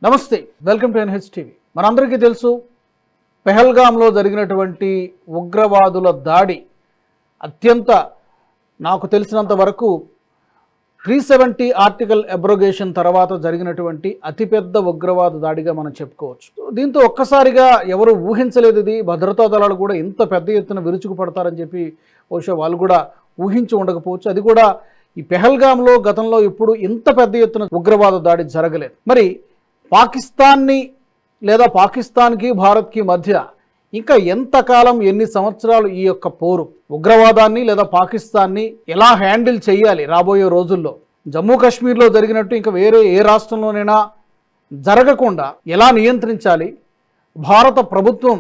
నమస్తే, welcome to NH TV. మనందరికీ తెలుసు, పెహల్గాంలో జరిగినటువంటి ఉగ్రవాదుల దాడి అత్యంత, నాకు తెలిసినంత వరకు 370 ఆర్టికల్ అబ్రోగేషన్ తర్వాత జరిగినటువంటి అతిపెద్ద ఉగ్రవాద దాడిగా మనం చెప్పుకోవచ్చు. దీంతో ఒక్కసారిగా ఎవరు ఊహించలేదు, ఇది భద్రతా దళాలు కూడా ఇంత పెద్ద ఎత్తున విరుచుకుపడతారని చెప్పి బహుశా వాళ్ళు కూడా ఊహించి ఉండకపోవచ్చు. అది కూడా ఈ పెహల్గాంలో గతంలో ఇప్పుడు ఇంత పెద్ద ఎత్తున ఉగ్రవాద దాడి జరగలేదు. మరి పాకిస్తాన్ని లేదా పాకిస్తాన్కి భారత్కి మధ్య ఇంకా ఎంతకాలం, ఎన్ని సంవత్సరాలు ఈ యొక్క పోరు, ఉగ్రవాదాన్ని లేదా పాకిస్తాన్ని ఎలా హ్యాండిల్ చేయాలి రాబోయే రోజుల్లో, జమ్మూ కాశ్మీర్లో జరిగినట్టు ఇంకా వేరే ఏ రాష్ట్రంలోనైనా జరగకుండా ఎలా నియంత్రించాలి, భారత ప్రభుత్వం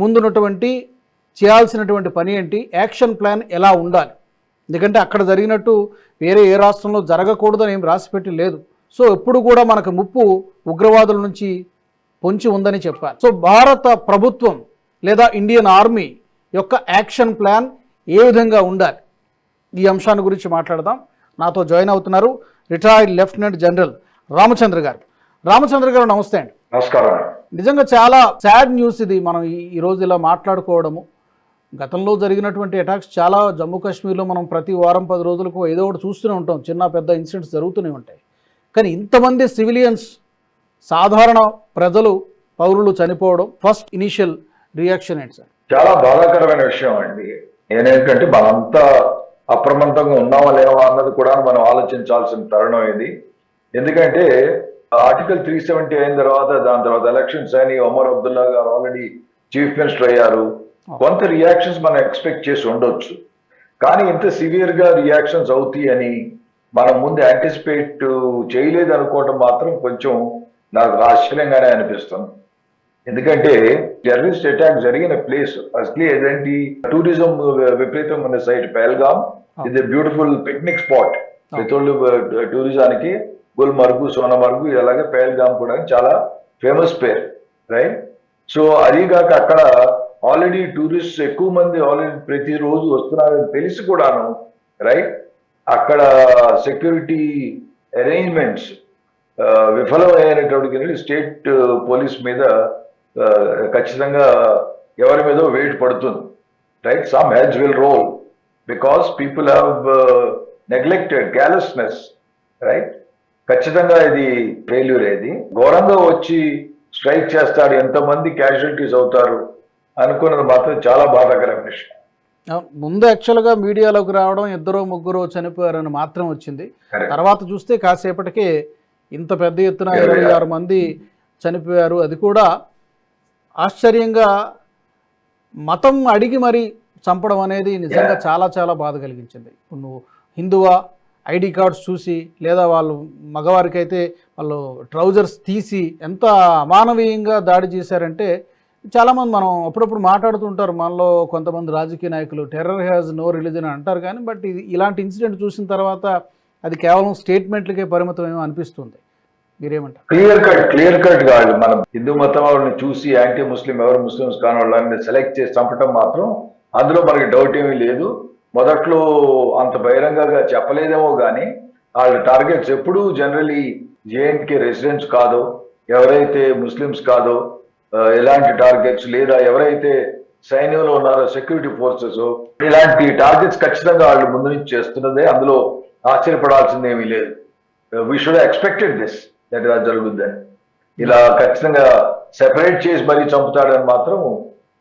ముందున్నటువంటి చేయాల్సినటువంటి పని ఏంటి, యాక్షన్ ప్లాన్ ఎలా ఉండాలి. ఎందుకంటే అక్కడ జరిగినట్టు వేరే ఏ రాష్ట్రంలో జరగకూడదని ఏం రాసిపెట్టి లేదు. సో ఎప్పుడు కూడా మనకు ముప్పు ఉగ్రవాదుల నుంచి పొంచి ఉందని చెప్పాలి. సో భారత ప్రభుత్వం లేదా ఇండియన్ ఆర్మీ యొక్క యాక్షన్ ప్లాన్ ఏ విధంగా ఉండాలి, ఈ అంశాన్ని గురించి మాట్లాడదాం. నాతో జాయిన్ అవుతున్నారు రిటైర్డ్ లెఫ్టినెంట్ జనరల్ రామచంద్ర గారు. రామచంద్ర గారు నమస్తే అండి. నమస్కారం. నిజంగా చాలా సాడ్ న్యూస్ ఇది, మనం ఈ రోజు ఇలా మాట్లాడుకోవడము. గతంలో జరిగినటువంటి అటాక్స్ చాలా జమ్మూ కాశ్మీర్లో మనం ప్రతి వారం 10 రోజులకు ఏదో ఒకటి చూస్తూనే ఉంటాం, చిన్న పెద్ద ఇన్సిడెంట్స్ జరుగుతూనే ఉంటాయి. కానీ ఇంతమంది సివిలియన్స్, సాధారణ ప్రజలు, పౌరులు చనిపోవడం, ఫస్ట్ ఇనిషియల్ రియాక్షన్ ఏంటి సార్? చాలా బాధాకరమైన విషయం అండి. ఏంటంటే మనంతా అప్రమత్తంగా ఉన్నామా లేవా అన్నది కూడా మనం ఆలోచించాల్సిన తరుణం ఇది. ఎందుకంటే ఆర్టికల్ 370 అయిన తర్వాత, దాని తర్వాత ఎలక్షన్స్ అని, ఒమర్ అబ్దుల్లా గారు ఆల్రెడీ చీఫ్ మినిస్టర్ అయ్యారు. కొంత రియాక్షన్స్ మనం ఎక్స్పెక్ట్ చేసి ఉండొచ్చు, కానీ ఇంత సివియర్ గా రియాక్షన్స్ అవుతాయి అని మనం ముందు యాంటిసిపేట్ చేయలేదు అనుకోవడం మాత్రం కొంచెం నాకు ఆశ్చర్యంగానే అనిపిస్తుంది. ఎందుకంటే టెర్రరిస్ట్ అటాక్ జరిగిన ప్లేస్ అసలు ఏదంటే టూరిజం విపరీతంగా ఉన్న సైట్ పెహల్గాం. ఇది బ్యూటిఫుల్ పిక్నిక్ స్పాట్. టూరిజానికి గుల్మర్గు, సోనమర్గు, ఇలాగే పెహల్గాం కూడా చాలా ఫేమస్ పేరు, రైట్? సో అదిగాక అక్కడ ఆల్రెడీ టూరిస్ట్ ఎక్కువ మంది ఆల్రెడీ ప్రతిరోజు వస్తున్నారని తెలిసి కూడాను, రైట్, అక్కడ సెక్యూరిటీ అరేంజ్మెంట్స్ విఫలమైనటువంటి స్టేట్ పోలీస్ మీద ఖచ్చితంగా ఎవరి మీద వెయిట్ పడుతుంది, right? Some heads will roll because people have neglected, carelessness, right? ఖచ్చితంగా ఇది ఫెయిల్యూర్. ఇది ఘోరంగా వచ్చి స్ట్రైక్ చేస్తాడు, ఎంతమంది క్యాజువాలిటీస్ అవుతారు అనుకున్నది మాత్రం చాలా బాధాకరమైన విషయం. ముందు యాక్చువల్గా మీడియాలోకి రావడం 2-3 చనిపోయారని మాత్రం వచ్చింది. తర్వాత చూస్తే కాసేపటికే ఇంత పెద్ద ఎత్తున 26 మంది చనిపోయారు. అది కూడా ఆశ్చర్యంగా మతం అడిగి మరి చంపడం అనేది నిజంగా చాలా చాలా బాధ కలిగించింది. ఇప్పుడు నువ్వు హిందువా, ఐడి కార్డ్స్ చూసి, లేదా వాళ్ళు మగవారికి అయితే వాళ్ళు ట్రౌజర్స్ తీసి ఎంత అమానవీయంగా దాడి చేశారంటే, చాలామంది మనం అప్పుడప్పుడు మాట్లాడుతుంటారు, మనలో కొంతమంది రాజకీయ నాయకులు టెర్రర్ హ్యాజ్ నో రిలీజన్ అంటారు. కానీ బట్ ఇది ఇలాంటి ఇన్సిడెంట్ చూసిన తర్వాత అది కేవలం స్టేట్మెంట్లకే పరిమితం ఏమో అనిపిస్తుంది. మీరేమంటారు? క్లియర్ కట్ కాదు. మనం హిందూ మతం వాళ్ళని చూసి యాంటీ ముస్లిం, ఎవరు ముస్లిమ్స్ కాని వాళ్ళని సెలెక్ట్ చేసి చంపటం మాత్రం అందులో మనకి డౌట్ ఏమీ లేదు. మొదట్లో అంత బహిరంగంగా చెప్పలేదేమో కానీ వాళ్ళ టార్గెట్స్ ఎప్పుడూ జనరలీ జేఎండ్కే రెసిడెంట్స్ కాదో, ఎవరైతే ముస్లిమ్స్ కాదో ఎలాంటి టార్గెట్స్, లేదా ఎవరైతే సైన్యంలో ఉన్నారో సెక్యూరిటీ ఫోర్సెస్, ఇలాంటి టార్గెట్స్ ఖచ్చితంగా వాళ్ళు ముందు నుంచి చేస్తున్నదే. అందులో ఆశ్చర్యపడాల్సింది ఏమీ లేదు. We should expected this, that ఇలా జరుగుద్దని. ఇలా ఖచ్చితంగా సెపరేట్ చేసి మరీ చంపుతాడని మాత్రం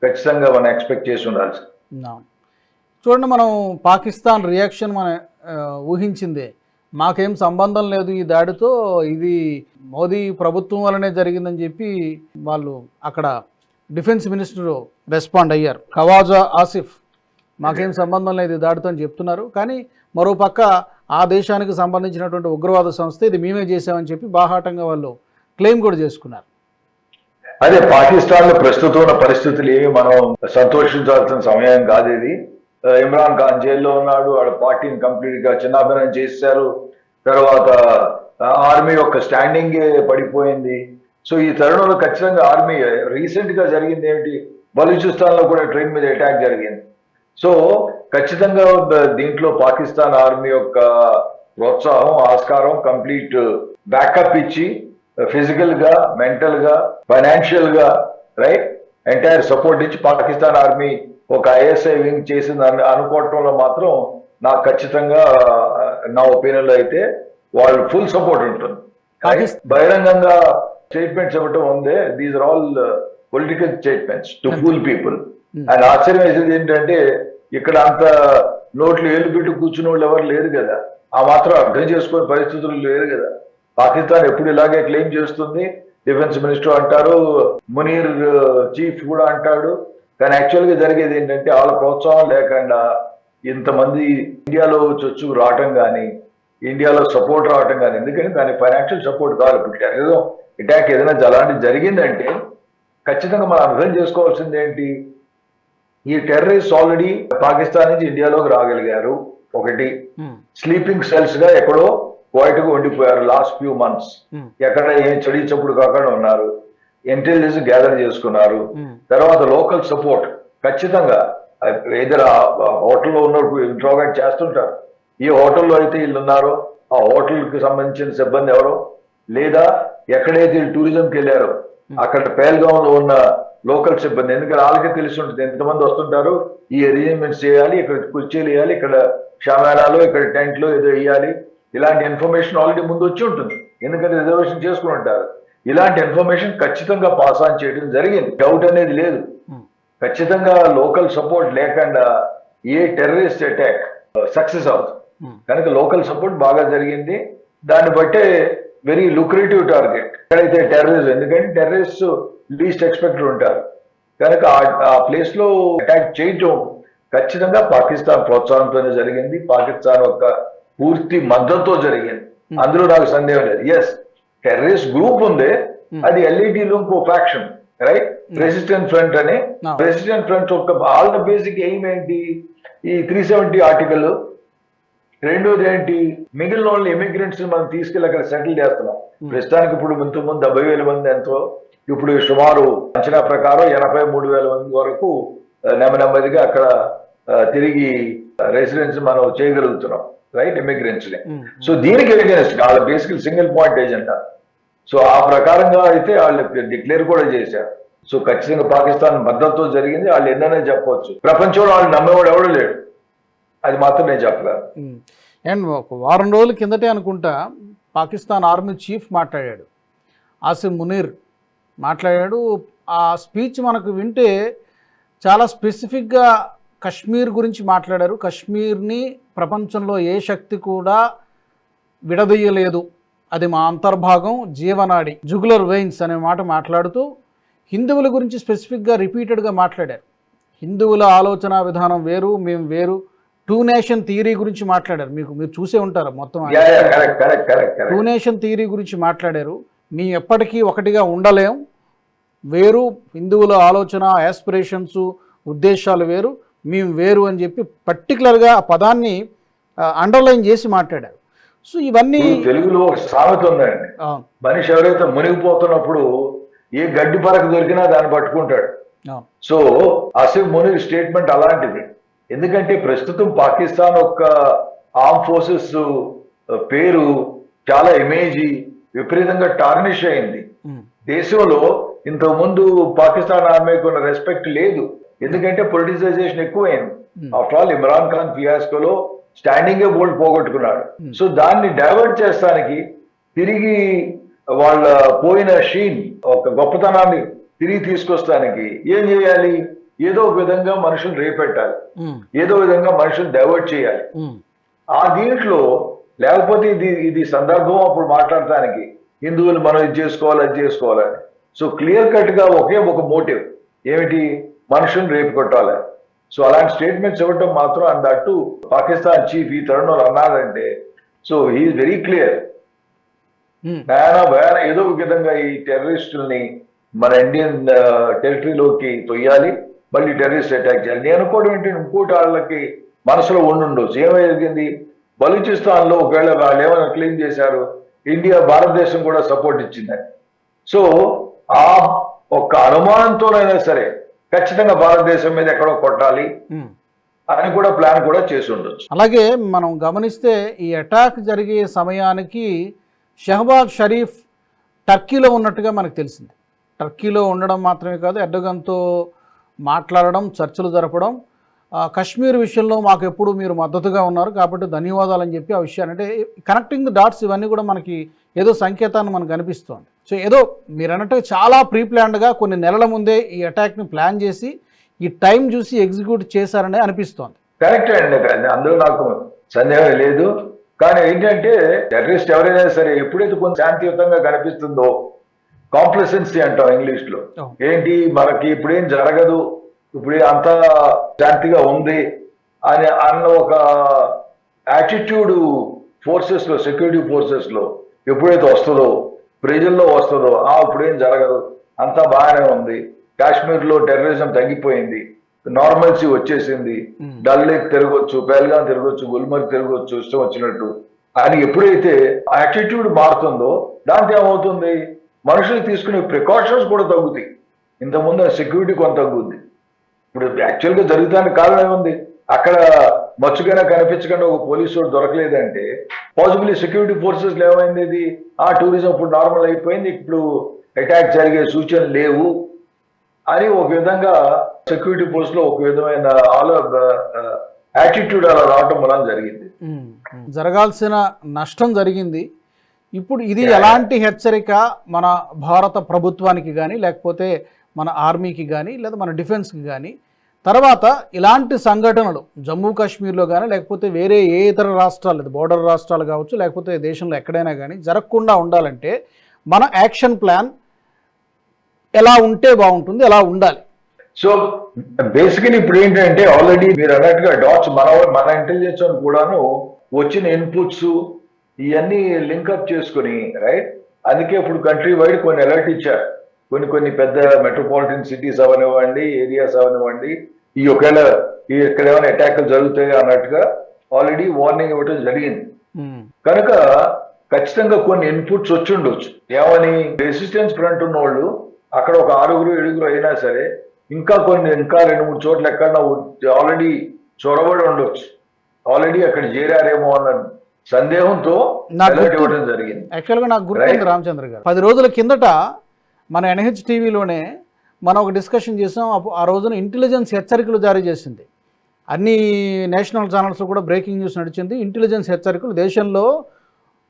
ఖచ్చితంగా మనం ఎక్స్పెక్ట్ చేసి ఉండాల్సి. చూడండి, మనం పాకిస్తాన్ రియాక్షన్ మనం ఊహించిందే. మాకేం సంబంధం లేదు ఈ దాడితో, ఇది మోదీ ప్రభుత్వం వల్లనే జరిగిందని చెప్పి వాళ్ళు అక్కడ డిఫెన్స్ మినిస్టర్ రెస్పాండ్ అయ్యారు, ఖవాజా ఆసిఫ్. మాకేం సంబంధం లేదు ఈ దాడితో అని చెప్తున్నారు. కానీ మరోపక్క ఆ దేశానికి సంబంధించినటువంటి ఉగ్రవాద సంస్థ ఇది మేమే చేసామని చెప్పి బాహాటంగా వాళ్ళు క్లెయిమ్ కూడా చేసుకున్నారు. అదే పాకిస్తాన్ లో ప్రస్తుతం ఉన్న పరిస్థితులు ఏమి మనం సంతోషించాల్సిన సమయం కాదు ఇది. ఇమ్రాన్ ఖాన్ జైల్లో ఉన్నాడు, వాళ్ళ పార్టీని కంప్లీట్ గా చిన్నాభిన్నం చేశారు. తర్వాత ఆర్మీ యొక్క స్టాండింగ్ పడిపోయింది. సో ఈ తరుణంలో ఖచ్చితంగా ఆర్మీ రీసెంట్ గా జరిగింది ఏమిటి, బలూచిస్తాన్ లో కూడా ట్రైన్ మీద అటాక్ జరిగింది. సో ఖచ్చితంగా దీంట్లో పాకిస్తాన్ ఆర్మీ యొక్క ప్రోత్సాహం, ఆస్కారం, కంప్లీట్ బ్యాకప్ ఇచ్చి ఫిజికల్ గా, మెంటల్ గా, ఫైనాన్షియల్ గా, రైట్, ఎంటైర్ సపోర్ట్ ఇచ్చి పాకిస్తాన్ ఆర్మీ ఒక ఐఎస్ఐ వింగ్ చేసింది అనుకోవటంలో మాత్రం నాకు ఖచ్చితంగా నా ఒపీనియన్ లో అయితే వాళ్ళు ఫుల్ సపోర్ట్ ఉంటుంది. బహిరంగంగా స్టేట్మెంట్స్ ఇవ్వటం ఉందే, these are all political statements to fool people. And ఆశ్చర్యం వేసేది ఏంటంటే ఇక్కడ అంత నోట్లు ఏళ్ళు పెట్టి కూర్చున్న వాళ్ళు ఎవరు లేరు కదా, ఆ మాత్రం అర్థం చేసుకునే పరిస్థితులు లేరు కదా. పాకిస్తాన్ ఎప్పుడు ఇలాగే క్లెయిమ్ చేస్తుంది, డిఫెన్స్ మినిస్టర్ అంటారు, మునీర్ చీఫ్ కూడా అంటాడు. కానీ యాక్చువల్ గా జరిగేది ఏంటంటే వాళ్ళ ప్రోత్సాహం లేకుండా ఇంతమంది ఇండియాలో చొచ్చు రావటం కానీ, ఇండియాలో సపోర్ట్ రావటం కానీ, ఎందుకంటే దానికి ఫైనాన్షియల్ సపోర్ట్ కావాలి. ఇప్పుడు టెర్రరిజం అటాక్ ఏదైనా అలాంటిది జరిగిందంటే ఖచ్చితంగా మనం అర్థం చేసుకోవాల్సింది ఏంటి, ఈ టెర్రరిస్ట్ ఆల్రెడీ పాకిస్తాన్ నుంచి ఇండియాలోకి రాగలిగారు. ఒకటి, స్లీపింగ్ సెల్స్ గా ఎక్కడో క్వైట్ గా ఉండిపోయారు లాస్ట్ ఫ్యూ మంత్స్, ఎక్కడ ఏం చడి చప్పుడు కాకుండా ఉన్నారు, ఇంటెలిజెన్స్ గ్యాదర్ చేసుకున్నారు. తర్వాత లోకల్ సపోర్ట్ ఖచ్చితంగా ఏదైనా హోటల్లో ఉన్నప్పుడు ఇంట్రోగేట్ చేస్తుంటారు, ఏ హోటల్లో అయితే వీళ్ళు ఉన్నారో ఆ హోటల్కి సంబంధించిన సిబ్బంది ఎవరో, లేదా ఎక్కడైతే వీళ్ళు టూరిజంకి వెళ్ళారో అక్కడ పేల్గాం లో ఉన్న లోకల్ సిబ్బంది, ఎందుకంటే వాళ్ళకే తెలిసి ఉంటుంది ఎంతమంది వస్తుంటారు, ఈ అరేంజ్మెంట్స్ చేయాలి, ఇక్కడ కుర్చీలు వేయాలి, ఇక్కడ షామానాలు, ఇక్కడ టెంట్లు ఏదో వేయాలి, ఇలాంటి ఇన్ఫర్మేషన్ ఆల్రెడీ ముందు వచ్చి ఉంటుంది, ఎందుకంటే రిజర్వేషన్ చేసుకుని ఉంటారు. ఇలాంటి ఇన్ఫర్మేషన్ ఖచ్చితంగా పాస్ ఆన్ చేయడం జరిగింది, డౌట్ అనేది లేదు. ఖచ్చితంగా లోకల్ సపోర్ట్ లేకుండా ఏ టెర్రరిస్ట్ అటాక్ సక్సెస్ అవుతుంది. కనుక లోకల్ సపోర్ట్ బాగా జరిగింది. దాన్ని బట్టే వెరీ లుక్రేటివ్ టార్గెట్ ఎక్కడైతే టెర్రరిస్ట్, ఎందుకంటే టెర్రరిస్ట్ లీస్ట్ ఎక్స్పెక్టెడ్ ఉంటారు. కనుక ఆ ప్లేస్ లో అటాక్ చేయటం ఖచ్చితంగా పాకిస్తాన్ ప్రోత్సాహంతోనే జరిగింది, పాకిస్తాన్ యొక్క పూర్తి మద్దతుతో జరిగింది, అందులో నాకు సందేహం లేదు. ఎస్, టెర్రరిస్ట్ గ్రూప్ ఉంది, అది ఎల్ఈటీలో ఇంకో ఫ్యాక్షన్, రైట్, రెసిస్టెంట్ ఫ్రంట్ అని. రెసిస్టెంట్ ఫ్రంట్ యొక్క ఆల్ ద బేసిక్ ఎయిమ్ ఏంటి, ఈ 370 ఆర్టికల్. రెండోది ఏంటి, మిగిలిన వాళ్ళు ఇమిగ్రెంట్స్ మనం తీసుకెళ్ళి అక్కడ సెటిల్ చేస్తున్నాం. ప్రస్తుతానికి ఇప్పుడు ఇంతకుముందు 70,000 మంది ఎంతో, ఇప్పుడు సుమారు అంచనా ప్రకారం 83,000 మంది వరకు నెమ్మదిగా అక్కడ తిరిగి రెసిడెన్స్ మనం చేయగలుగుతున్నాం, రైట్, ఇమిగ్రెంట్స్ ని. సో దీనికి ఎగెన్స్ట్ వాళ్ళ బేసికల్ సింగిల్ పాయింట్ ఏజెండా. సో ఆ ప్రకారంగా అయితే వాళ్ళు డిక్లేర్ కూడా చేశారు. సో ఖచ్చితంగా పాకిస్తాన్ మద్దతుతో జరిగింది, వాళ్ళు ఎన్ననే చెప్పవచ్చు. ప్రపంచంలో వాళ్ళు నమ్మేవాడు ఎవడు లేడు, అది మాత్రం నేను చెప్పగలను. అండ్ ఒక వారం రోజుల కిందటే అనుకుంటా పాకిస్తాన్ ఆర్మీ చీఫ్ మాట్లాడాడు, ఆసిమ్ మునీర్ మాట్లాడాడు. ఆ స్పీచ్ మనకు వింటే చాలా స్పెసిఫిక్గా కశ్మీర్ గురించి మాట్లాడారు. కశ్మీర్ని ప్రపంచంలో ఏ శక్తి కూడా విడదీయలేదు, అది మా అంతర్భాగం, జీవనాడి, జుగులర్ వెయిన్స్ అనే మాట మాట్లాడుతూ హిందువుల గురించి స్పెసిఫిక్గా రిపీటెడ్గా మాట్లాడారు. హిందువుల ఆలోచన విధానం వేరు, మేము వేరు, 2 నేషన్ థియరీ గురించి మాట్లాడారు. మీరు చూసే ఉంటారు మొత్తం. 2 నేషన్ థియరీ గురించి మాట్లాడారు. మేము ఎప్పటికీ ఒకటిగా ఉండలేం, వేరు, హిందువుల ఆలోచన, యాస్పిరేషన్స్, ఉద్దేశాలు వేరు, మేము వేరు అని చెప్పి పర్టికులర్గా ఆ పదాన్ని అండర్లైన్ చేసి మాట్లాడారు. సో ఇవన్నీ తెలుగులో ఒక సామెత ఉందండి, మనిషి ఎవరైతే మునిగిపోతున్నప్పుడు ఏ గడ్డి పరకు దొరికినా దాన్ని పట్టుకుంటాడు. సో ఆసిఫ్ మునీర్ స్టేట్మెంట్ అలాంటిది. ఎందుకంటే ప్రస్తుతం పాకిస్తాన్ యొక్క ఆర్మ్ ఫోర్సెస్ పేరు చాలా ఇమేజీ విపరీతంగా టార్నిష్ అయింది. దేశంలో ఇంతకుముందు పాకిస్తాన్ ఆర్మీకి ఉన్న రెస్పెక్ట్ లేదు, ఎందుకంటే పొలిటిసైజేషన్ ఎక్కువైంది. ఆఫ్టర్ ఆల్ ఇమ్రాన్ ఖాన్ ఫియాస్కోలో స్టాండింగే బోల్డ్ పోగొట్టుకున్నాడు. సో దాన్ని డైవర్ట్ చేస్తానికి, తిరిగి వాళ్ళ పోయిన షీన్ ఒక గొప్పతనాన్ని తిరిగి తీసుకొస్తానికి ఏం చేయాలి, ఏదో ఒక విధంగా మనుషులు రేపెట్టాలి, ఏదో విధంగా మనుషులు డైవర్ట్ చేయాలి. ఆ దీంట్లో లేకపోతే ఇది సందర్భం అప్పుడు మాట్లాడటానికి హిందువులు మనం ఇది చేసుకోవాలి, అది చేసుకోవాలని. సో క్లియర్ కట్ గా ఒకే ఒక మోటివ్ ఏమిటి, మనుషులను రేపు కొట్టాలి. సో అలాంటి స్టేట్మెంట్స్ ఇవ్వటం మాత్రం అన్నట్టు పాకిస్తాన్ చీఫ్ ఈ తరుణంలో అన్నారంటే, సో హీఈస్ వెరీ క్లియర్. భయాన ఏదో ఒక విధంగా ఈ టెర్రరిస్టుల్ని మన ఇండియన్ టెరిటరీలోకి తొయ్యాలి, మళ్ళీ టెర్రరిస్ట్ అటాక్ చేయాలి. నేను అనుకోవడం ఏంటంటే ఇంకోటి వాళ్ళకి మనసులో ఉండుండొచ్చు. ఏమైంది, బలూచిస్తాన్ లో ఒకవేళ వాళ్ళు ఏమైనా క్లెయిమ్ చేశారు, ఇండియా భారతదేశం కూడా సపోర్ట్ ఇచ్చిందని. సో ఆ ఒక్క అనుమానంతోనైనా సరే ఖచ్చితంగా భారతదేశం మీద ఎక్కడో కొట్టాలి అని కూడా ప్లాన్ కూడా చేసి ఉండొచ్చు. అలాగే మనం గమనిస్తే ఈ అటాక్ జరిగే సమయానికి షహబాజ్ షరీఫ్ టర్కీలో ఉన్నట్టుగా మనకు తెలిసింది. టర్కీలో ఉండడం మాత్రమే కాదు, ఎర్డోగన్తో మాట్లాడడం, చర్చలు జరపడం, కశ్మీర్ విషయంలో మాకు ఎప్పుడు మీరు మద్దతుగా ఉన్నారు కాబట్టి ధన్యవాదాలు అని చెప్పి ఆ విషయాన్ని, అంటే కనెక్టింగ్ ద డాట్స్ ఇవన్నీ కూడా మనకి ఏదో సంకేతాన్ని మనకు అనిపిస్తోంది. సో ఏదో మీరు అన్నట్టు చాలా ప్రీ ప్లాన్డ్గా కొన్ని నెలల ముందే ఈ అటాక్ని ప్లాన్ చేసి ఈ టైం చూసి ఎగ్జిక్యూట్ చేశారని అనిపిస్తోంది. కరెక్ట్ అండి, అందులో నాకు సందేహం లేదు. కానీ ఏంటంటే టెర్రరిస్ట్ ఎవరైనా సరే ఎప్పుడైతే కొంచెం శాంతియుతంగా కనిపిస్తుందో, కాంప్లసెన్సీ అంటాం ఇంగ్లీష్ లో, ఏంటి మనకి ఇప్పుడేం జరగదు, ఇప్పుడు అంతా శాంతిగా ఉంది అని అన్న ఒక యాటిట్యూడ్ ఫోర్సెస్ లో, సెక్యూరిటీ ఫోర్సెస్ లో ఎప్పుడైతే వస్తుందో, ప్రజల్లో వస్తుందో, ఇప్పుడేం జరగదు, అంతా బాగానే ఉంది, కాశ్మీర్ లో టెర్రరిజం తగ్గిపోయింది, నార్మల్సీ వచ్చేసింది, డల్ లేక్ తిరగొచ్చు, పెహల్గాం తిరగొచ్చు, గుల్మర్గ్ తిరగొచ్చు ఇష్టం వచ్చినట్టు అని ఎప్పుడైతే యాటిట్యూడ్ మారుతుందో, దాంతో ఏమవుతుంది, మనుషులు తీసుకునే ప్రికాషన్స్ కూడా తగ్గుతాయి. ఇంతకుముందు సెక్యూరిటీ కొంత తగ్గుద్ది. ఇప్పుడు యాక్చువల్గా జరుగుతానికి కారణం ఏముంది, అక్కడ మచ్చుకైనా కనిపించకుండా ఒక పోలీసు దొరకలేదంటే పాసిబుల్లీ సెక్యూరిటీ ఫోర్సెస్ ఏమైంది, ఇది టూరిజం ఇప్పుడు నార్మల్ అయిపోయింది, ఇప్పుడు అటాక్ జరిగే సూచనలు లేవు అని ఒక విధంగా సెక్యూరిటీ ఫోర్స్ లో ఒక విధమైన యాటిట్యూడ్ అలా రావటం వల్ల జరిగింది. జరగాల్సిన నష్టం జరిగింది. ఇప్పుడు ఇది ఎలాంటి హెచ్చరిక మన భారత ప్రభుత్వానికి కానీ, లేకపోతే మన ఆర్మీకి కానీ, లేదా మన డిఫెన్స్కి కానీ, తర్వాత ఇలాంటి సంఘటనలు జమ్మూ కాశ్మీర్లో కానీ, లేకపోతే వేరే ఏ ఇతర రాష్ట్రాలు, బోర్డర్ రాష్ట్రాలు కావచ్చు, లేకపోతే దేశంలో ఎక్కడైనా కానీ జరగకుండా ఉండాలంటే మన యాక్షన్ ప్లాన్ ఎలా ఉంటే బాగుంటుంది, ఎలా ఉండాలి? సో బేసికలీ ఇప్పుడు ఏంటంటే ఆల్రెడీ మీరు అన్నట్టుగా డాట్స్ మన ఇంటెలిజెన్స్ కూడాను వచ్చిన ఇన్పుట్స్ ఇవన్నీ లింకప్ చేసుకుని, రైట్, అందుకే ఇప్పుడు కంట్రీ వైడ్ కొన్ని అలర్ట్ ఇచ్చారు. కొన్ని పెద్ద మెట్రోపాలిటన్ సిటీస్ అవనివ్వండి, ఏరియాస్ అవనివ్వండి, ఒకవేళ ఇక్కడ ఏమైనా అటాక్లు జరుగుతాయి అన్నట్టుగా ఆల్రెడీ వార్నింగ్ ఇవ్వడం జరిగింది. కనుక ఖచ్చితంగా కొన్ని ఇన్పుట్స్ వచ్చి ఉండొచ్చు. ఏమని, రెసిస్టెన్స్ ఫ్రంట్ ఉన్న వాళ్ళు అక్కడ ఒక 6-7 అయినా సరే ఇంకా 2-3 చోట్ల ఎక్కడ ఆల్రెడీ చొరబడి ఉండొచ్చు, ఆల్రెడీ అక్కడ చేరారేమో అన్న సందేహంతో ఇవ్వడం జరిగింది. యాక్చువల్గా నాకు గుర్తుంది రామచంద్ర గారు, 10 రోజుల కిందట మన NH టీవీలోనే మనం ఒక డిస్కషన్ చేసాం. ఆ రోజున ఇంటెలిజెన్స్ హెచ్చరికలు జారీ చేసింది. అన్ని నేషనల్ ఛానల్స్ కూడా బ్రేకింగ్ న్యూస్ నడిచింది. ఇంటెలిజెన్స్ హెచ్చరికలు, దేశంలో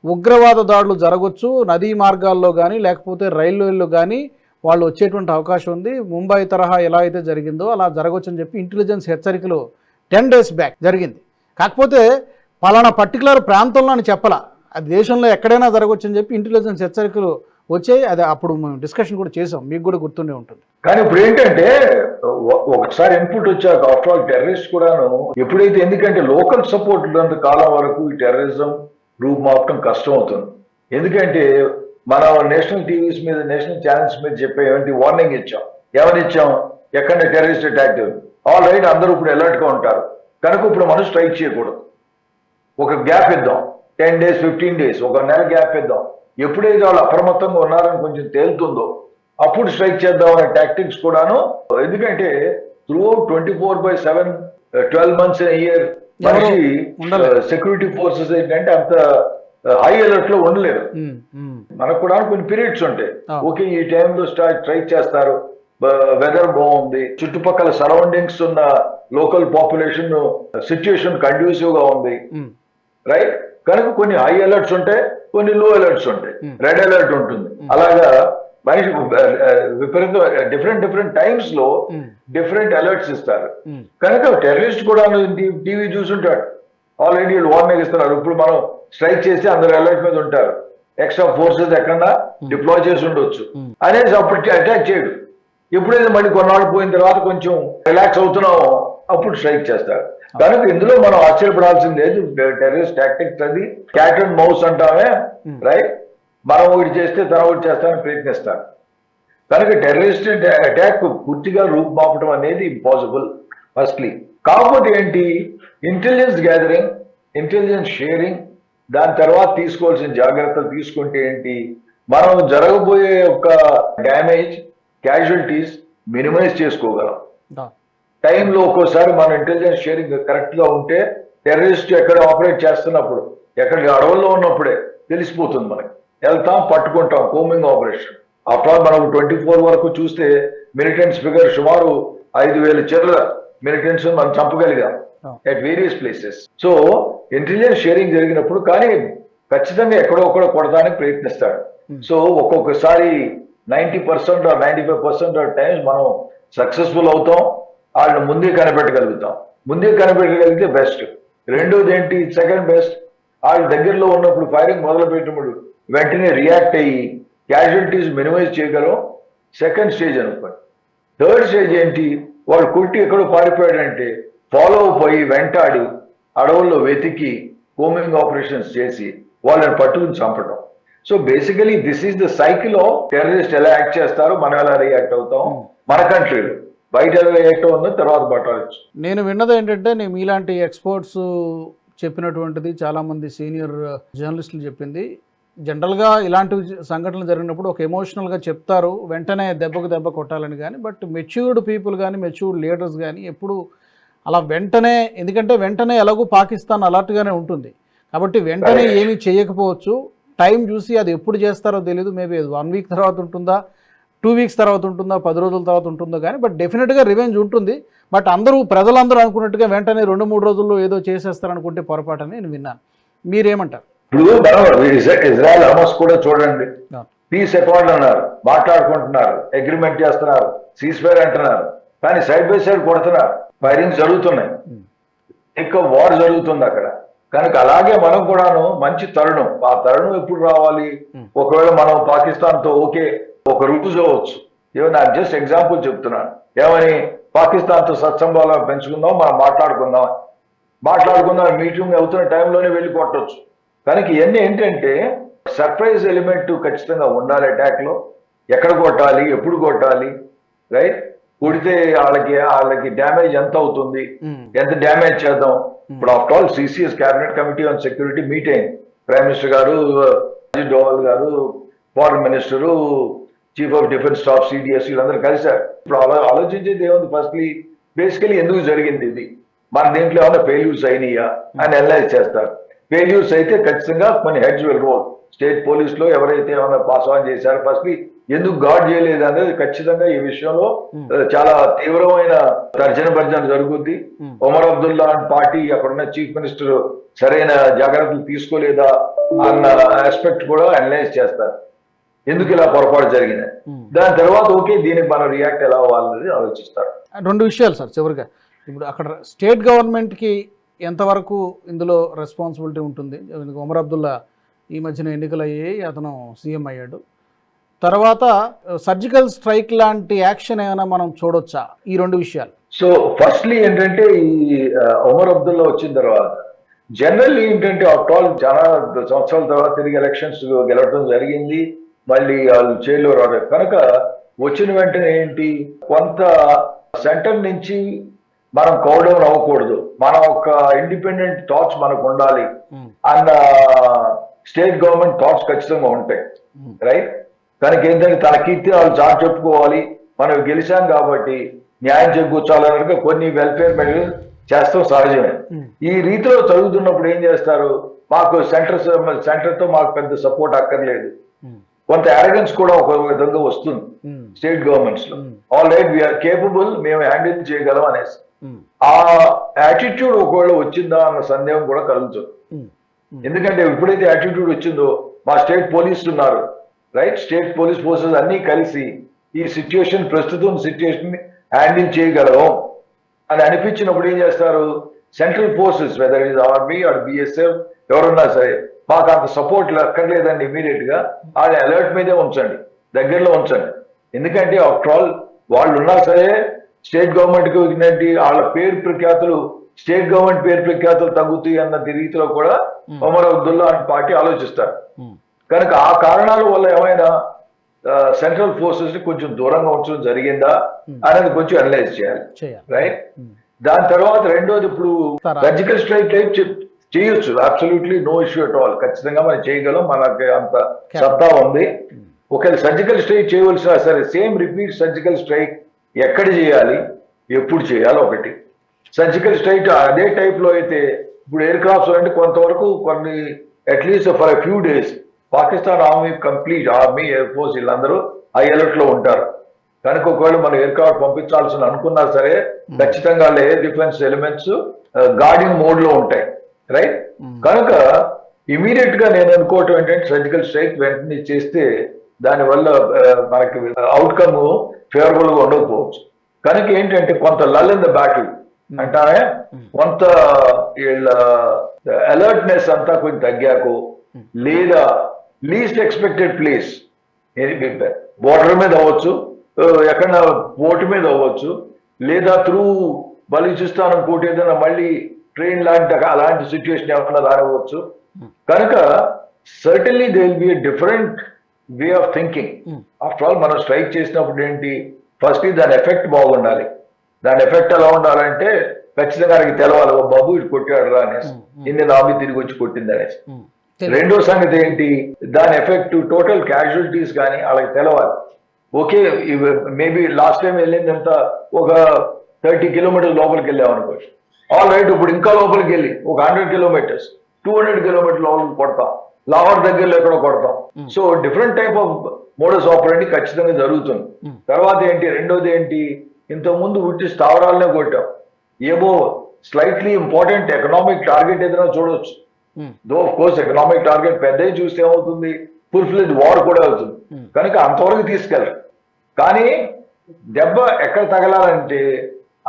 ఉగ్రవాద దాడులు జరగవచ్చు, నదీ మార్గాల్లో కానీ లేకపోతే రైల్వేల్లో కానీ వాళ్ళు వచ్చేటువంటి అవకాశం ఉంది, ముంబై తరహా ఎలా అయితే జరిగిందో అలా జరగవచ్చు అని చెప్పి ఇంటెలిజెన్స్ హెచ్చరికలు 10 days బ్యాక్ జరిగింది. కాకపోతే పలానా పర్టికులర్ ప్రాంతంలో అని చెప్పాల, అది దేశంలో ఎక్కడైనా జరగవచ్చు అని చెప్పి ఇంటెలిజెన్స్ హెచ్చరికలు వచ్చాయి. అది అప్పుడు మేము డిస్కషన్ కూడా చేసాం, మీకు కూడా గుర్తుండే ఉంటుంది. కానీ ఇప్పుడు ఏంటంటే ఒకసారి ఇన్పుట్ వచ్చాక ఆఫ్టర్ ఆల్ టెర్రరిస్ట్ కూడాను ఎప్పుడైతే, ఎందుకంటే లోకల్ సపోర్ట్ ఉన్నంత కాలం వరకు ఈ టెర్రరిజం రూపుమాపటం కష్టం అవుతుంది. ఎందుకంటే మనం నేషనల్ టీవీస్ మీద, నేషనల్ ఛానల్స్ మీద చెప్పే వార్నింగ్ ఇచ్చాం. ఏమని ఇచ్చాం, ఎక్కడ టెర్రరిస్ట్ అటాక్ ఆల్ రైట్, అందరూ ఇప్పుడు అలర్ట్ గా ఉంటారు కనుక ఇప్పుడు మనం స్ట్రైక్ చేయకూడదు, ఒక గ్యాప్ ఇద్దాం, 10 days 15 days, ఒక నెల గ్యాప్ ఇద్దాం, ఎప్పుడైతే వాళ్ళు అప్రమత్తంగా ఉన్నారని కొంచెం తేలుతుందో అప్పుడు స్ట్రైక్ చేద్దాం అనే టాక్టిక్స్ కూడాను. ఎందుకంటే through 24/7 12 months in a year మనిషి సెక్యూరిటీ ఫోర్సెస్ ఏంటంటే అంత హై అలర్ట్ లో ఉండలేరు. మనకు కూడా కొన్ని పీరియడ్స్ ఉంటాయి, ఓకే ఈ టైంలో స్ట్రైక్ చేస్తారు, వెదర్ బాగుంది, చుట్టుపక్కల సరౌండింగ్స్ ఉన్న లోకల్ పాపులేషన్ సిచ్యుయేషన్ కండ్యూసివ్ గా ఉంది, రైట్, కనుక కొన్ని హై అలర్ట్స్ ఉంటాయి, కొన్ని లో అలర్ట్స్ ఉంటాయి, రెడ్ అలర్ట్ ఉంటుంది. అలాగా మనిషి విపరీతం డిఫరెంట్ టైమ్స్ లో డిఫరెంట్ అలర్ట్స్ ఇస్తారు. కనుక టెర్రరిస్ట్ కూడా టీవీ చూసుంటాడు, ఆల్రెడీ వార్నింగ్ ఇస్తున్నారు, ఇప్పుడు మనం స్ట్రైక్ చేసి అందరు అలర్ట్ మీద ఉంటారు, ఎక్స్ట్రా ఫోర్సెస్ ఎక్కడన్నా డిప్లాయ్ చేసి ఉండొచ్చు అనేసి అప్పుడు అటాక్ చేయడు. ఎప్పుడైతే మళ్ళీ కొన్నాళ్ళు పోయిన తర్వాత కొంచెం రిలాక్స్ అవుతున్నామో అప్పుడు స్ట్రైక్ చేస్తారు. కనుక ఇందులో మనం ఆశ్చర్యపడాల్సింది లేదు. టెర్రరిస్ట్ టాక్టిక్స్ అది క్యాట్ అండ్ మౌస్ అంటామే, రైట్, మనం ఒకటి చేస్తే తన ఒకటి చేస్తానని ప్రయత్నిస్తారు. కనుక టెర్రరిస్ట్ అటాక్ పూర్తిగా రూపుమాపటం అనేది ఇంపాసిబుల్ ఫస్ట్లీ. కాకపోతే ఏంటి, ఇంటెలిజెన్స్ గ్యాదరింగ్, ఇంటెలిజెన్స్ షేరింగ్, దాని తర్వాత తీసుకోవాల్సిన జాగ్రత్తలు తీసుకుంటే ఏంటి, మనం జరగబోయే ఒక డ్యామేజ్, క్యాజువల్టీస్ మినిమైజ్ చేసుకోగలం. టైంలో ఒక్కోసారి మన ఇంటెలిజెన్స్ షేరింగ్ కరెక్ట్ గా ఉంటే టెర్రరిస్ట్ ఎక్కడ ఆపరేట్ చేస్తున్నప్పుడు, ఎక్కడ అడవుల్లో ఉన్నప్పుడే తెలిసిపోతుంది మనకి. వెళ్తాం, పట్టుకుంటాం, కోమింగ్ ఆపరేషన్. ఆఫ్టర్ ఆల్ మనం 24 వరకు చూస్తే మిలిటెంట్స్ ఫిగర్ సుమారు 5,000 చిల్లర మిలిటెంట్స్ మనం చంపగలిగాం at various places. So intelligence sharing జరిగినప్పుడు కానీ ఖచ్చితంగా ఎక్కడో ఒకడో కొడటానికి ప్రయత్నిస్తాడు. సో ఒక్కొక్కసారి 90% ఆర్ 95% ఆఫ్ టైమ్స్ మనం సక్సెస్ఫుల్ అవుతాం, వాళ్ళని ముందే కనిపెట్టగలుగుతాం. ముందే కనిపెట్టగలిగితే బెస్ట్. రెండోది ఏంటి, సెకండ్ బెస్ట్, వాళ్ళ దగ్గరలో ఉన్నప్పుడు ఫైరింగ్ మొదలు పెట్టినప్పుడు వెంటనే రియాక్ట్ అయ్యి క్యాజువల్టీస్ మినిమైజ్ చేయగలం. సెకండ్ స్టేజ్ అనుకోండి. థర్డ్ స్టేజ్ ఏంటి, వాడు కొట్టి ఎక్కడో పారిపోయాడంటే ఫాలో అప్ అయ్యి వెంటాడి అడవుల్లో వెతికి కోమింగ్ ఆపరేషన్స్ చేసి వాళ్ళని పట్టుకుని చంపడం. So basically this is the cycle of terrorist. ఎలా యాక్ట్ చేస్తారు, మనం ఎలా రియాక్ట్ అవుతాం, మన కంట్రీలో బయట ఎలా రియాక్ట్ అవుతుందో తర్వాత పట్టాలచ్చు. నేను విన్నది ఏంటంటే, నేను మీలాంటి ఎక్స్పర్ట్స్ చెప్పినటువంటిది, చాలామంది సీనియర్ జర్నలిస్టులు చెప్పింది, జనరల్గా ఇలాంటి సంఘటనలు జరిగినప్పుడు ఒక ఎమోషనల్గా చెప్తారు, వెంటనే దెబ్బకు దెబ్బ కొట్టాలని. కానీ బట్ మెచ్యూర్డ్ పీపుల్ కానీ మెచ్యూర్డ్ లీడర్స్ కానీ ఎప్పుడు అలా వెంటనే, ఎందుకంటే వెంటనే ఎలాగో పాకిస్తాన్ అలర్ట్గానే ఉంటుంది కాబట్టి వెంటనే ఏమీ చేయకపోవచ్చు. టైం చూసి అది ఎప్పుడు చేస్తారో తెలియదు. మేబీ 1 వీక్ తర్వాత ఉంటుందా, 2 వీక్స్ తర్వాత ఉంటుందా, 10 రోజుల తర్వాత ఉంటుందో కానీ బట్ డెఫినెట్గా రివెంజ్ ఉంటుంది. బట్ ప్రజలందరూ అనుకున్నట్టుగా వెంటనే 2-3 రోజుల్లో ఏదో చేసేస్తారనుకుంటే పొరపాటని నేను విన్నాను. మీరేమంటారు? ఇప్పుడు ఇజ్రాయెల్ హమాస్ కూడా చూడండి, పీస్ అకౌంట్ అన్నారు, మాట్లాడుకుంటున్నారు, అగ్రిమెంట్ చేస్తున్నారు, సీజ్ ఫైర్ అంటున్నారు, కానీ సైడ్ బై సైడ్ కొడుతున్నారు, ఫైరింగ్ జరుగుతున్నాయి, ఎక్కువ వార్ జరుగుతుంది అక్కడ. కనుక అలాగే మనం కూడాను మంచి తరుణం, ఆ తరుణం ఎప్పుడు రావాలి, ఒకవేళ మనం పాకిస్తాన్ తో ఓకే ఒక రూజ్ అవ్వచ్చు. ఏమన్నా జస్ట్ ఎగ్జాంపుల్ చెప్తున్నాను, ఏమని పాకిస్తాన్ తో సత్సంబాలు పెంచుకుందాం, మనం మాట్లాడుకుందాం మీటింగ్ అవుతున్న టైంలోనే వెళ్ళి కొట్టవచ్చు. కనుక ఇవన్నీ ఏంటంటే సర్ప్రైజ్ ఎలిమెంట్ ఖచ్చితంగా ఉండాలి అటాక్ లో. ఎక్కడ కొట్టాలి, ఎప్పుడు కొట్టాలి, రైట్, కొడితే వాళ్ళకి డ్యామేజ్ ఎంత అవుతుంది, ఎంత డ్యామేజ్ చేద్దాం. ఇప్పుడు after all CCS cabinet committee on security meet అయింది. ప్రైమ్ మినిస్టర్ గారు, అజిత్ డోవల్ గారు, foreign minister, chief of defence staff CDS వీళ్ళందరూ కలిశారు. ఇప్పుడు ఆలోచించేది ఏముంది, ఫస్ట్లీ బేసికలీ ఎందుకు జరిగింది ఇది, మన దీంట్లో ఏమైనా ఫెయిల్యూర్స్ అయినాయా అని అనలైజ్ చేస్తారు. ఫెయిల్యూర్స్ అయితే ఖచ్చితంగా కొన్ని heads will roll. State police లో ఎవరైతే ఏమైనా పాస్ ఆన్ చేశారో ఫస్ట్లీ ఎందుకు గార్డ్ చేయలేదు అనేది ఖచ్చితంగా ఈ విషయంలో చాలా తీవ్రమైన తర్జన భర్జన జరుగుద్ది. ఒమర్ అబ్దుల్లా పార్టీ అక్కడున్న చీఫ్ మినిస్టర్ సరైన జాగ్రత్తలు తీసుకోలేదా అన్న ఆస్పెక్ట్ కూడా అనలైజ్ చేస్తారు, ఎందుకు ఇలా పొరపాటు జరిగింది. దాని తర్వాత ఓకే దీనికి మనం రియాక్ట్ ఎలా అవ్వాలనేది ఆలోచిస్తారు. 2 విషయాలు సార్ చివరిగా. ఇప్పుడు అక్కడ స్టేట్ గవర్నమెంట్కి ఎంతవరకు ఇందులో రెస్పాన్సిబిలిటీ ఉంటుంది? ఒమర్ అబ్దుల్లా ఈ మధ్యన ఎన్నికలయ్యి అతను సీఎం అయ్యాడు. తర్వాత సర్జికల్ స్ట్రైక్ లాంటి యాక్షన్ ఏమైనా మనం చూడొచ్చా ఈ 2 విషయాలు? సో ఫస్ట్లీ ఏంటంటే ఈ ఒమర్ అబ్దుల్లా వచ్చిన తర్వాత జనరల్లీ ఏంటంటే ఆఫ్టర్ ఆల్ చాలా సంవత్సరాల తర్వాత తిరిగి ఎలక్షన్స్ గెలవడం జరిగింది, మళ్ళీ వాళ్ళు జైల్లో రావడం. కనుక వచ్చిన వెంటనే ఏంటి, కొంత సెంటర్ నుంచి మనం కౌడౌన్ అవ్వకూడదు, మన ఒక ఇండిపెండెంట్ థాట్స్ మనకు ఉండాలి అన్న స్టేట్ గవర్నమెంట్ థాట్స్ ఖచ్చితంగా ఉంటాయి, రైట్. కనుక ఏంటంటే తన కీర్తి వాళ్ళు చాటు చెప్పుకోవాలి, మనం గెలిచాం కాబట్టి న్యాయం చేకూర్చాలన్నట్టుగా కొన్ని వెల్ఫేర్ మెజర్స్ చేస్తాం, సహజమే. ఈ రీతిలో చదువుతున్నప్పుడు ఏం చేస్తారు, మాకు సెంటర్తో మాకు పెద్ద సపోర్ట్ అక్కర్లేదు, కొంత అరగెన్స్ కూడా ఒక విధంగా వస్తుంది స్టేట్ గవర్నమెంట్స్ లో. ఆల్ రైట్ వీఆర్ కేపబుల్, మేము హ్యాండిల్ చేయగలం అనేసి ఆ యాటిట్యూడ్ ఒకవేళ వచ్చిందా అన్న సందేహం కూడా కలుగుతుంది. ఎందుకంటే ఎప్పుడైతే యాటిట్యూడ్ వచ్చిందో, మా స్టేట్ పోలీసులు ఉన్నారు, రైట్, స్టేట్ పోలీస్ ఫోర్సెస్ అన్ని కలిసి ఈ సిచ్యుయేషన్, ప్రస్తుతం సిచ్యుయేషన్ ని హ్యాండిల్ చేయగలవు అని అనిపించినప్పుడు ఏం చేస్తారు, central forces whether is army or BSF ఎవరున్నా సరే మాకు అంత సపోర్ట్ అక్కర్లేదండి, ఇమీడియట్ గా వాళ్ళ అలర్ట్ మీదే ఉంచండి, దగ్గరలో ఉంచండి. ఎందుకంటే ఆఫ్టర్ ఆల్ వాళ్ళు ఉన్నా సరే స్టేట్ గవర్నమెంట్ కి ఏంటంటే వాళ్ళ పేరు ప్రఖ్యాతులు, స్టేట్ గవర్నమెంట్ పేరు ప్రఖ్యాతులు తగ్గుతాయి అన్న రీతిలో కూడా ఒమర్ అబ్దుల్లా అనే పార్టీ ఆలోచిస్తారు. కనుక ఆ కారణాల వల్ల ఏమైనా సెంట్రల్ ఫోర్సెస్ ని కొంచెం దూరంగా ఉంచడం జరిగిందా అనేది కొంచెం అనలైజ్ చేయాలి, రైట్. దాని తర్వాత రెండోది, ఇప్పుడు సర్జికల్ స్ట్రైక్ టైప్ చేయొచ్చు, absolutely no issue at all, ఖచ్చితంగా మనం చేయగలం, మనకి అంత సత్తా ఉంది. ఒకవేళ సర్జికల్ స్ట్రైక్ చేయవలసిన సరే సేమ్ రిపీట్ సర్జికల్ స్ట్రైక్ ఎక్కడ చేయాలి, ఎప్పుడు చేయాలి, ఒకటి సర్జికల్ స్ట్రైక్ అదే టైప్ లో అయితే ఇప్పుడు ఎయిర్ క్రాఫ్ట్స్ అంటే కొంతవరకు కొన్ని at least for few days Pakistan army complete army air force వీళ్ళందరూ హై అలర్ట్ లో ఉంటారు. కనుక ఒకవేళ మనం ఎయిర్ క్రాఫ్ట్ పంపించాల్సిన అనుకున్నా సరే ఖచ్చితంగా air defence elements guarding mode లో ఉంటాయి, రైట్? కనుక ఇమీడియట్ గా నేను అనుకోవటం ఏంటంటే సర్జికల్ స్ట్రైక్ వెంటనే చేస్తే దానివల్ల మనకి అవుట్కమ్ ఫేవరబుల్ గా ఉండకపోవచ్చు. కనుక ఏంటంటే కొంత లల్ ఇన్ ద బ్యాటిల్ అంటానే కొంత వీళ్ళ అలర్ట్నెస్ అంతా కొంచెం తగ్గాకు, లేదా లీస్ట్ ఎక్స్పెక్టెడ్ ప్లేస్ బోర్డర్ మీద అవ్వచ్చు, ఎక్కడన్నా పోర్టు మీద అవ్వచ్చు, లేదా త్రూ బలూచిస్తాన్ పోటీ ఏదైనా మళ్ళీ ట్రైన్ అలాంటి సిచ్యువేషన్ ఏమన్నా రానివ్వచ్చు. కనుక certainly they will be a different way of thinking. After all మనం స్ట్రైక్ చేసినప్పుడు ఏంటి, ఫస్ట్ దాని ఎఫెక్ట్ బాగుండాలి. దాని ఎఫెక్ట్ ఎలా ఉండాలంటే ఖచ్చితంగా ఆయనకి తెలవాలి, ఓ బాబు ఇటు కొట్టాడు రా అనేసి, ఇన్ని నామి తిరిగి వచ్చి కొట్టింది అనేసి. రెండో సంగతి ఏంటి, దాని ఎఫెక్ట్ టోటల్ క్యాజువాలిటీస్ కానీ వాళ్ళకి తెలవాలి. ఓకే, మేబీ లాస్ట్ టైం వెళ్ళిందంత ఒక 30 కిలోమీటర్స్ లోపలికి వెళ్ళాం అనుకోవచ్చు. ఆల్ రైట్, ఇప్పుడు ఇంకా లోపలికి వెళ్ళి ఒక 100 కిలోమీటర్స్ 200 కిలోమీటర్స్ లోపలికి కొడతాం, లాహోర్ దగ్గరలో ఎక్కడో కొడతాం. So different type of modus operandi ఖచ్చితంగా జరుగుతుంది. తర్వాత ఏంటి, రెండోది ఏంటి, ఇంతకుముందు ఉట్టి స్థావరాలనే కొట్టాం, ఏమో స్లైట్లీ ఇంపార్టెంట్ ఎకనామిక్ టార్గెట్ ఏదైనా చూడొచ్చు. దో ఆఫ్ కోర్స్ ఎకనామిక్ టార్గెట్ పెద్దవి చూస్తే ఏమవుతుంది, ఫుల్ ఫ్లెజ్ వార్ కూడా అవుతుంది. కనుక అంతవరకు తీసుకెళ్ళరు. కానీ దెబ్బ ఎక్కడ తగలాలంటే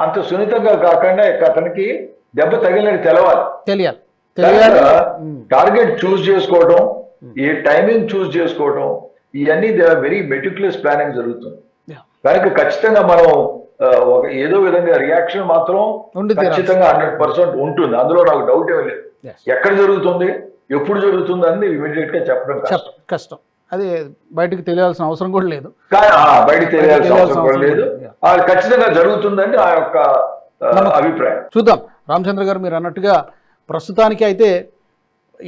అంత సున్నితంగా కాకుండా అతనికి దెబ్బ తగిలినట్టు తెలియాలి. టార్గెట్ చూస్ చేసుకోవడం, ఏ టైమింగ్ చూస్ చేసుకోవడం, ఇవన్నీ వెరీ మెటిక్యులస్ ప్లానింగ్ జరుగుతుంది. కనుక ఖచ్చితంగా మనం ఒక ఏదో విధంగా రియాక్షన్ మాత్రం ఖచ్చితంగా 100% ఉంటుంది. అందులో నాకు డౌట్ ఏమీ లేదు. ఎక్కడ జరుగుతుంది, ఎప్పుడు జరుగుతుంది అని ఇమీడియట్ గా చెప్పడం కష్టం. అది బయటకు తెలియాల్సిన అవసరం కూడా లేదు. బయటకు తెలియాల్సిన అవసరం కూడా లేదు. అది ఖచ్చితంగా జరుగుతుందని ఆ యొక్క అభిప్రాయం. చూద్దాం. రామచంద్ర గారు మీరు అన్నట్టుగా ప్రస్తుతానికి అయితే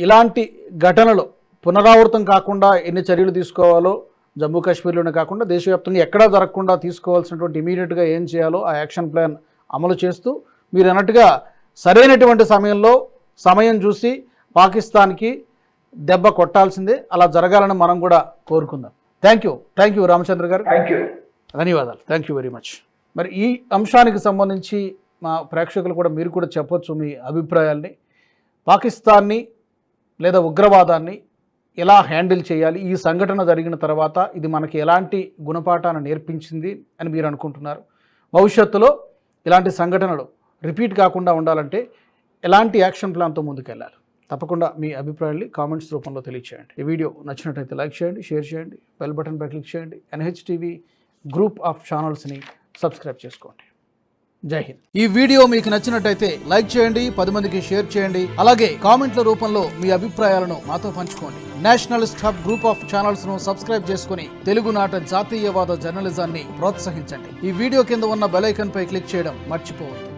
ఇలాంటి ఘటనలు పునరావృతం కాకుండా ఎన్ని చర్యలు తీసుకోవాలో జమ్మూ కాశ్మీర్లోనే కాకుండా దేశవ్యాప్తంగా ఎక్కడా జరగకుండా తీసుకోవాల్సినటువంటి ఇమీడియట్గా ఏం చేయాలో ఆ యాక్షన్ ప్లాన్ అమలు చేస్తూ మీరు అన్నట్టుగా సరైనటువంటి సమయంలో సమయం చూసి పాకిస్తాన్కి దెబ్బ కొట్టాల్సిందే. అలా జరగాలని మనం కూడా కోరుకుందాం. థ్యాంక్ యూ రామచంద్ర గారు. ధన్యవాదాలు. Thank you very much. మరి ఈ అంశానికి సంబంధించి మా ప్రేక్షకులు కూడా మీరు కూడా చెప్పొచ్చు మీ అభిప్రాయాల్ని. పాకిస్తాన్ని లేదా ఉగ్రవాదాన్ని ఎలా హ్యాండిల్ చేయాలి, ఈ సంఘటన జరిగిన తర్వాత ఇది మనకి ఎలాంటి గుణపాఠాన్ని నేర్పించింది అని మీరు అనుకుంటున్నారు? భవిష్యత్తులో ఇలాంటి సంఘటనలు రిపీట్ కాకుండా ఉండాలంటే ఎలాంటి యాక్షన్ ప్లాన్తో ముందుకెళ్ళాలి? తప్పకుండా మీ అభిప్రాయాన్ని కామెంట్స్ రూపంలో తెలియచేయండి. ఈ వీడియో నచ్చినట్లయితే లైక్ చేయండి, షేర్ చేయండి, బెల్ బటన్ పై క్లిక్ చేయండి. NHTV గ్రూప్ ఆఫ్ ఛానల్స్ని సబ్స్క్రైబ్ చేసుకోండి. జై హింద్. ఈ వీడియో మీకు నచ్చినట్టయితే లైక్ చేయండి, 10 మందికి షేర్ చేయండి. అలాగే కామెంట్ల రూపంలో మీ అభిప్రాయాలను మాతో పంచుకోండి. Nationalist hub group of channels ను సబ్స్క్రైబ్ చేసుకుని తెలుగునాట జాతీయవాద జర్నలిజాన్ని ప్రోత్సహించండి. ఈ వీడియో కింద ఉన్న బెల్ ఐకాన్ పై క్లిక్ చేయడం మర్చిపోవద్దు.